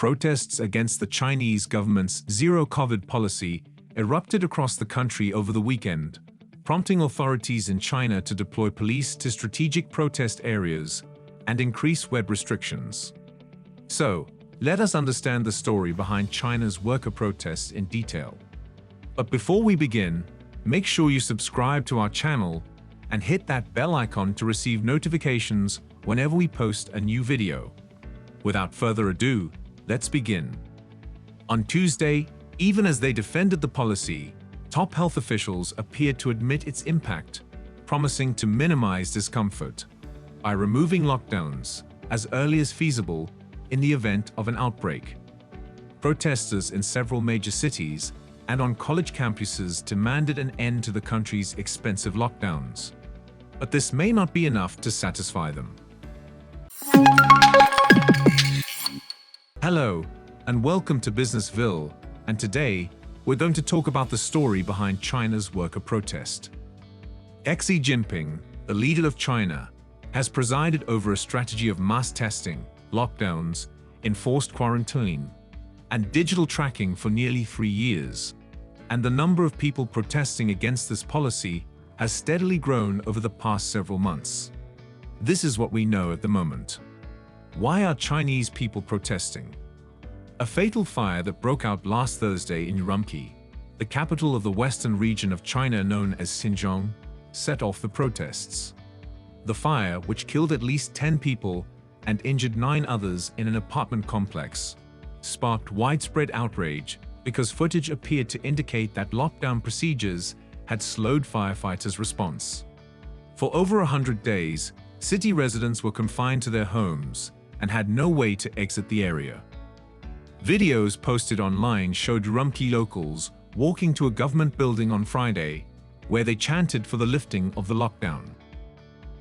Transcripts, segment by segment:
Protests against the Chinese government's zero-COVID policy erupted across the country over the weekend, prompting authorities in China to deploy police to strategic protest areas and increase web restrictions. So, let us understand the story behind China's worker protests in detail. But before we begin, make sure you subscribe to our channel and hit that bell icon to receive notifications whenever we post a new video. Without further ado, let's begin. On Tuesday, even as they defended the policy, top health officials appeared to admit its impact, promising to minimize discomfort by removing lockdowns as early as feasible in the event of an outbreak. Protesters in several major cities and on college campuses demanded an end to the country's expensive lockdowns. But this may not be enough to satisfy them. Hello, and welcome to Business Ville, and today, we're going to talk about the story behind China's worker protest. Xi Jinping, the leader of China, has presided over a strategy of mass testing, lockdowns, enforced quarantine, and digital tracking for nearly 3 years. And the number of people protesting against this policy has steadily grown over the past several months. This is what we know at the moment. Why are Chinese people protesting? A fatal fire that broke out last Thursday in Urumqi, the capital of the western region of China known as Xinjiang, set off the protests. The fire, which killed at least 10 people and injured 9 others in an apartment complex, sparked widespread outrage because footage appeared to indicate that lockdown procedures had slowed firefighters' response. For over 100 days, city residents were confined to their homes and had no way to exit the area. Videos posted online showed Urumqi locals walking to a government building on Friday, where they chanted for the lifting of the lockdown.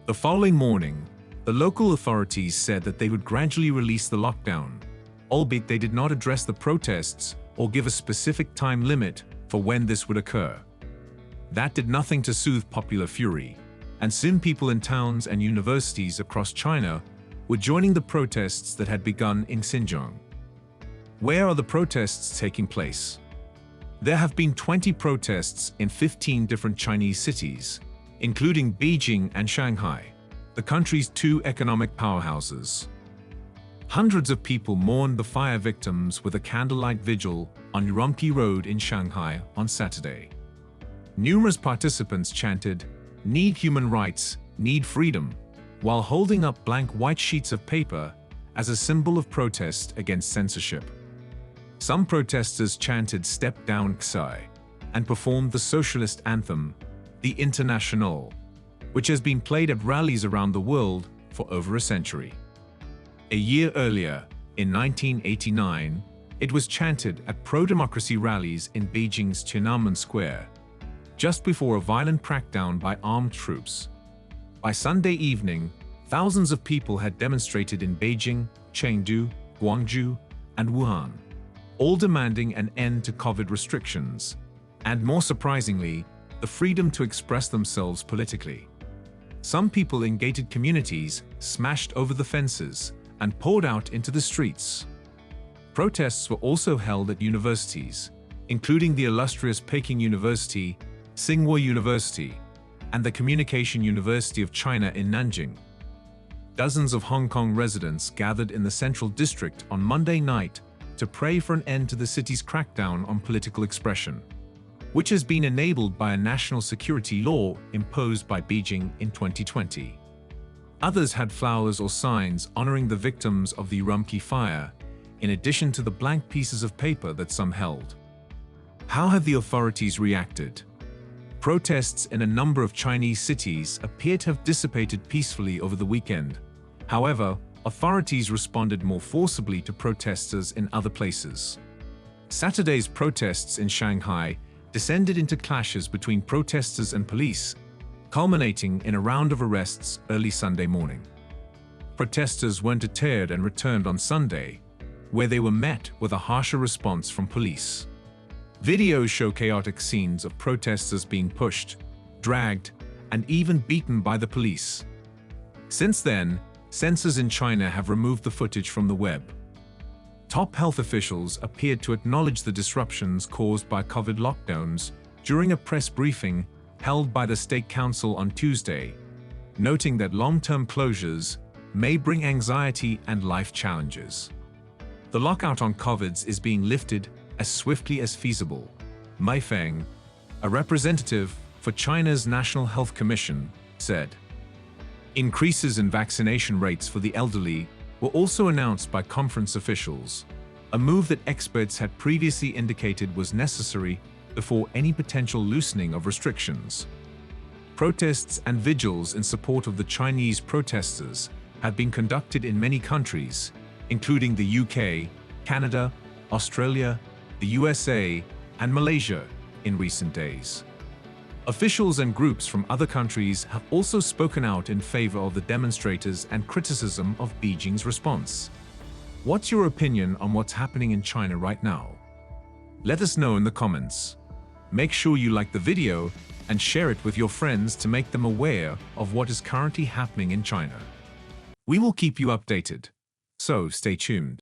The following morning, the local authorities said that they would gradually release the lockdown, albeit they did not address the protests or give a specific time limit for when this would occur. That did nothing to soothe popular fury, and soon people in towns and universities across China were joining the protests that had begun in Xinjiang. Where are the protests taking place? There have been 20 protests in 15 different Chinese cities, including Beijing and Shanghai, the country's 2 economic powerhouses. Hundreds of people mourned the fire victims with a candlelight vigil on Urumqi Road in Shanghai on Saturday. Numerous participants chanted, "Need human rights, need freedom," while holding up blank white sheets of paper as a symbol of protest against censorship. Some protesters chanted "Step down Xi" and performed the socialist anthem, the Internationale, which has been played at rallies around the world for over a century. A year earlier, in 1989, it was chanted at pro-democracy rallies in Beijing's Tiananmen Square, just before a violent crackdown by armed troops. By Sunday evening, thousands of people had demonstrated in Beijing, Chengdu, Guangzhou, and Wuhan, all demanding an end to COVID restrictions, and more surprisingly, the freedom to express themselves politically. Some people in gated communities smashed over the fences and poured out into the streets. Protests were also held at universities, including the illustrious Peking University, Tsinghua University, and the Communication University of China in Nanjing. Dozens of Hong Kong residents gathered in the Central District on Monday night to pray for an end to the city's crackdown on political expression, which has been enabled by a national security law imposed by Beijing in 2020. Others had flowers or signs honoring the victims of the Urumqi fire, in addition to the blank pieces of paper that some held. How have the authorities reacted? Protests in a number of Chinese cities appear to have dissipated peacefully over the weekend. However, authorities responded more forcibly to protesters in other places. Saturday's protests in Shanghai descended into clashes between protesters and police, culminating in a round of arrests early Sunday morning. Protesters weren't deterred and returned on Sunday, where they were met with a harsher response from police. Videos show chaotic scenes of protesters being pushed, dragged, and even beaten by the police. Since then, censors in China have removed the footage from the web. Top health officials appeared to acknowledge the disruptions caused by COVID lockdowns during a press briefing held by the State Council on Tuesday, noting that long-term closures may bring anxiety and life challenges. The lockout on COVID is being lifted as swiftly as feasible, Mai Feng, a representative for China's National Health Commission, said. Increases in vaccination rates for the elderly were also announced by conference officials, a move that experts had previously indicated was necessary before any potential loosening of restrictions. Protests and vigils in support of the Chinese protesters have been conducted in many countries, including the UK, Canada, Australia, the USA, and Malaysia in recent days. Officials and groups from other countries have also spoken out in favor of the demonstrators and criticism of Beijing's response. What's your opinion on what's happening in China right now? Let us know in the comments. Make sure you like the video and share it with your friends to make them aware of what is currently happening in China. We will keep you updated, so stay tuned.